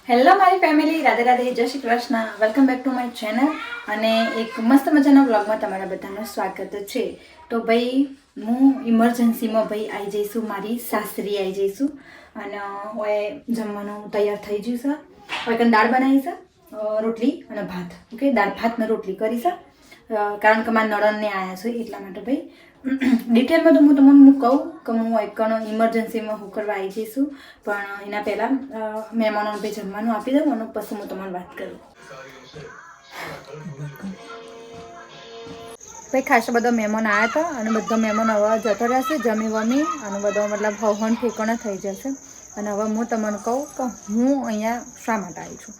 Hello મારી family, Radhe Radhe, જય Shri Krishna. Welcome back to my channel. અને એક મસ્ત મજાના વ્લોગમાં તમારા બધાનું સ્વાગત છે. તો ભાઈ હું ઇમરજન્સીમાં ભાઈ આવી જઈશું, મારી સાસરી આવી જઈશું. અને હવે જમવાનું તૈયાર થઈ ગયું છે. હવે કંઈ દાળ બનાવી છે, રોટલી અને ભાત. ઓકે, દાળ ભાત ને રોટલી કરી છે, કારણ કે મારા નણંદને આવ્યા છે એટલા માટે. ભાઈ ડિટેલમાં તો હું તમને કહું કે હું એક ઇમરજન્સીમાં હું કરવા આવી જઈશું, પણ એના પહેલાં મહેમાનોને ભાઈ જમવાનું આપી દઉં અને પછી હું તમને વાત કરું. ભાઈ ખાસો બધો મહેમાન આવ્યા હતા અને બધા મહેમાન હવે જતો રહેશે જમી વમી અને બધો મતલબ હવન ઠેકાણા થઈ જશે. અને હવે હું તમને કહું કે હું અહીંયા શા માટે આવી છું.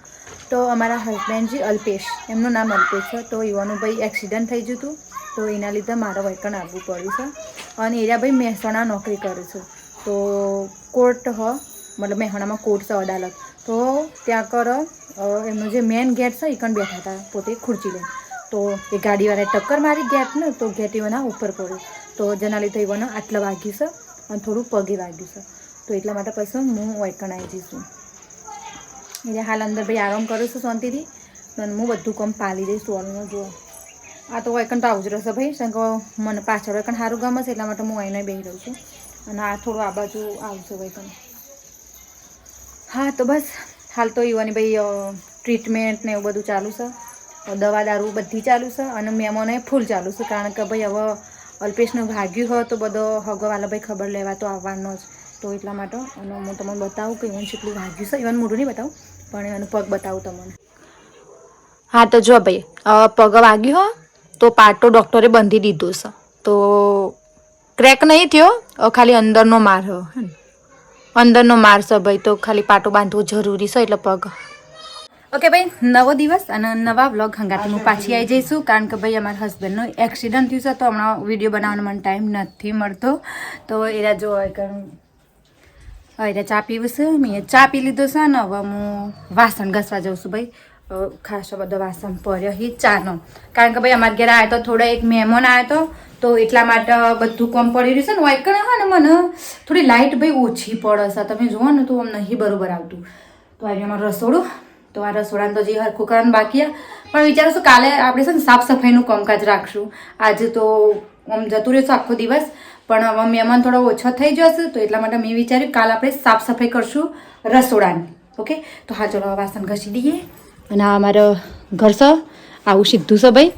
તો અમારા હસબન્ડજી અલ્પેશ, એમનું નામ અલ્પેશ છે. તો યુવાનું ભાઈ એક્સિડન્ટ થઈ ગયું હતું, તો એના લીધે મારે વૈકણ આવવું પડ્યું છે. અને એરિયા ભાઈ મહેસાણા નોકરી કરે છે. તો કોર્ટ મતલબ મહેસાણામાં કોર્ટ છે, અદાલત. તો ત્યાં કર એમનો જે મેન ગેટ છે એ પણ બેઠા હતા પોતે ખુરચી લઈને. તો એ ગાડીવાળાએ ટક્કર મારી ગેટ ને, તો ગેટ એવાના ઉપર પડ્યો. તો જેના લીધે એવાને આટલા વાગ્યું છે અને થોડું પગે વાગ્યું છે. તો એટલા માટે પછી હું વૈકણ આવી જઈશું. એટલે હાલ અંદર ભાઈ આરામ કરું છું શાંતિથી, અને હું બધું કામ પાલી દઈશ. સોનું જુઓ, આ તો વૈકણ તો આવું જ રહેશે ભાઈ, કારણ કે મને પાછળ વૈકણ સારું ગમે છે એટલા માટે હું અહીંને બેસી રહું છું. અને આ થોડું આ બાજુ આવશે વૈકણ. હા, તો બસ હાલ તો યુવાની ભાઈ ટ્રીટમેન્ટ ને એવું બધું ચાલુ છે, દવા દારૂ બધી ચાલુ છે. અને મહેમાનોએ ફૂલ ચાલુ છે, કારણ કે ભાઈ હવે અલ્પેશને ભાગ્યું હોય તો બધો હગવાલા ભાઈ ખબર લેવા તો આવવાનો જ. તો એટલા માટે અને હું તમને બતાવું કે ઇવન કેટલું ભાગ્યું છે. ઇવન મોઢું નહીં બતાવું, પણ એનું પગ બતાવું તમને. હા, તો જો ભાઈ પગ વાગ્યું હો તો પાટો ડૉક્ટરે બાંધી દીધો છે. તો ક્રેક નહીં થયો, ખાલી અંદરનો માર હો, અંદરનો માર છે ભાઈ. તો ખાલી પાટો બાંધવો જરૂરી છે એટલે પગ. ઓકે ભાઈ, નવો દિવસ અને નવા વ્લોગ હંગાથી હું પાછી આવી જઈશું, કારણ કે ભાઈ અમારા હસબન્ડનું એક્સિડન્ટ થયું છે. તો હમણાં વિડીયો બનાવવાનો મને ટાઈમ નથી મળતો. તો એરા જો હવે ચા પીવું છે, મેં ચા પી લીધો છે ને હવે હું વાસણ ઘસવા જાઉં છું. ભાઈ ખાસો બધો વાસણ પડ્યો એ ચાનો, કારણ કે ભાઈ અમારા ઘરે આવ્યો તો થોડો એક મહેમાન આવ્યો તો એટલા માટે બધું કામ પડી રહ્યું છે ને. વાયકણ હોય ને મને થોડી લાઇટ ભાઈ ઓછી પડે છે, તમે જુઓ ને તો આમ નહીં બરોબર આવતું. તો આજે અમારું રસોડું, તો આ રસોડાને તો જે હરખું કરવાનું બાકી, પણ વિચારું છું કાલે આપણે છે ને સાફ સફાઈનું કામકાજ રાખશું. આજે તો આમ જતું રહેશું આખો દિવસ, પણ હવે મહેમાન થોડો ઓછો થઈ જશે તો એટલા માટે મેં વિચાર્યું કાલે આપણે સાફ સફાઈ કરશું રસોડાની. ઓકે, તો હા ચલો વાસણ ઘસી દઈએ. અને આ અમારો ઘર છે, આવું સીધું છે ભાઈ.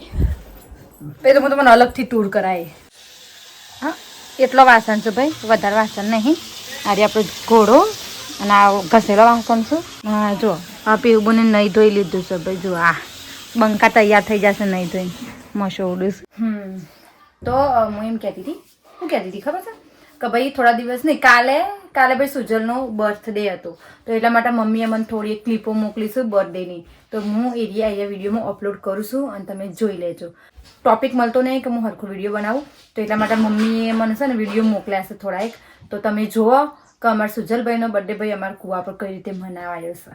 પેલું હું તમને અલગથી ટૂર કરાય. હા, એટલો વાસણ છે ભાઈ, વધારે વાસણ નહીં. આરે આપણો ઘોડો અને આ ઘસેલો વાસણ છે. હા જો આ પીવું નહીં ધોઈ લીધું છે ભાઈ. જો આ બંકા તૈયાર થઈ જશે નહીં ધોઈને, મસોડું. તો હું એમ કહેતી હતી, શું કહેતી હતી ખબર છે કે ભાઈ થોડા દિવસ નહીં, કાલે ભાઈ સુજલનો બર્થડે હતો. તો એટલા માટે મમ્મીએ મને થોડી એક ક્લિપો મોકલીશું બર્થડેની. તો હું અહીંયા વિડીયોમાં અપલોડ કરું છું અને તમે જોઈ લેજો. ટોપિક મળતો નહીં કે હું હરખું વિડીયો બનાવું, તો એટલા માટે મમ્મીએ મને છે ને વિડીયો મોકલ્યા છે થોડા એક. તો તમે જુઓ કે અમારા સુજલભાઈનો બર્થડે ભાઈ અમારા કુવા પર કઈ રીતે મનાવાયો છે.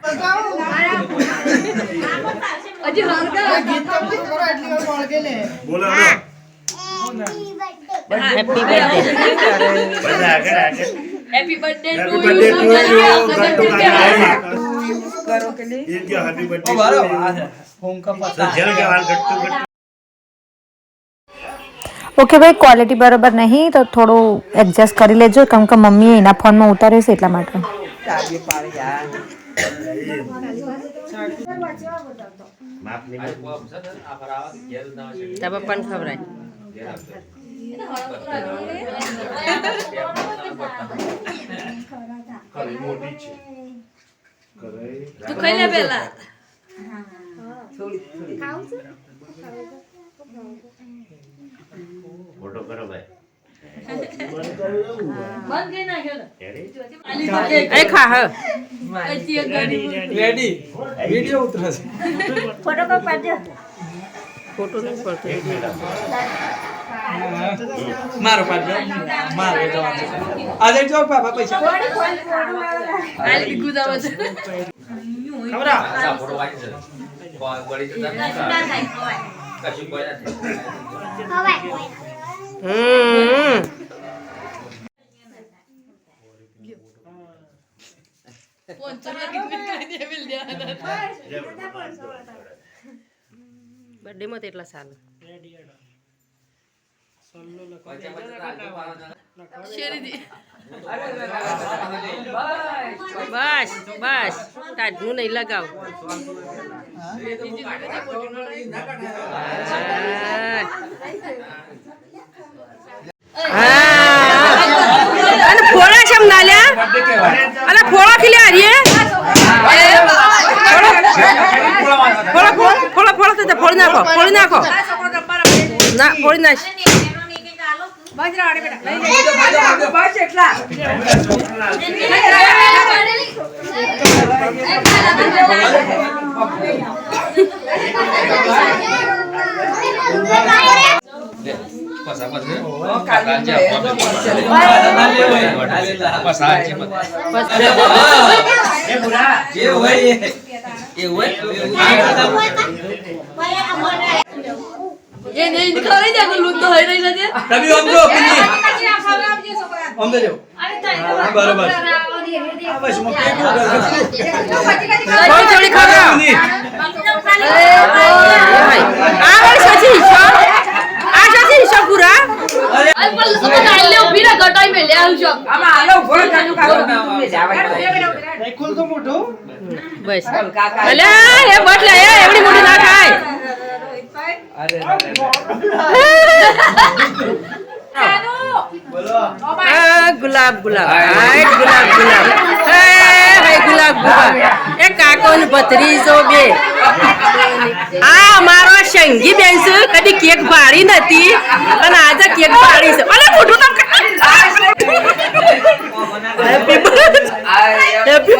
Happy birthday to you. Okay ભાઈ, ક્વોલિટી બરાબર નહીં તો થોડું એડજસ્ટ કરી લેજો, કેમ કે મમ્મીએ એના ફોનમાં ઉતાર્યો છે એટલા માટે. તું ખાઈ લે પેલા. ફોટો કરો ભાઈ. બંધ કરી નાખ્યો. એ ખા હ. રેડી વિડિયો ઉતરશે. ફોટો કો પાડજો. ફોટો નહીં પડતો. મારો પાડજો. મારો જવાનું. આજે જો પાપા પૈસા. આલી ગુદાવ છે. ખબરા. ફોટો વાંચી છે. કોઈ બડી જતા નહીં. કશું કોઈ નથી. બર્થડે માં તેટલા સાલ બસ બસ તાજનું નહીં લગાવ અને ફોડા છે ના લ્યા અને ફોડા થી લ્યા રે ફોડા ફોડા ફોડા ફોડી નાખો ના ફોડી નાખ ये नहीं दिखा रही है लूट तो है नहीं लगे तभी हम जो हम दे दो बराबर बस मक्के को थोड़ी खा रहा आ वाली सची आ सची पूरा अरे पर सब डाल ले फिर गटाई में ले आउ जो हम आलो गोल काजू का ले जावे नहीं खोल तो मोटो बस अले ये बट ले एवडी मोटी ना खाय अरे गुलाब गुलाब हाय गुलाब गुलाब हाय गुलाब गुलाब ए काको ने भत्रीजो बे આ મારો શંગી બેન છે કદી કેક ભાડી નથી અને આજે કેક ભાડી છે અલે મોઢું તો હેપી હેપી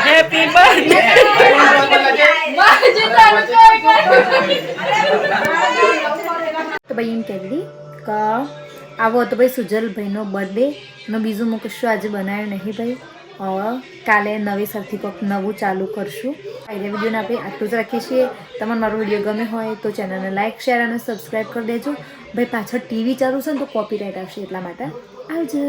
હેપી બર્થડે તો ભાઈ એમ કહેલી કે આવો તો ભાઈ સુજલભાઈનો બર્થડે નો બીજું હું કશું આજે બનાવ્યું નહીં ભાઈ હવે કાલે નવેસરથી કોઈક નવું ચાલુ કરશું આજે વિડીયોને આપણે આટલું જ રાખીએ છીએ તમને મારો વિડીયો ગમે હોય તો ચેનલને લાઇક શેર અને સબસ્ક્રાઈબ કરી દેજો ભાઈ પાછળ ટીવી ચાલુ છે ને તો કોપીરાઇટ આવશે એટલા માટે આવજો.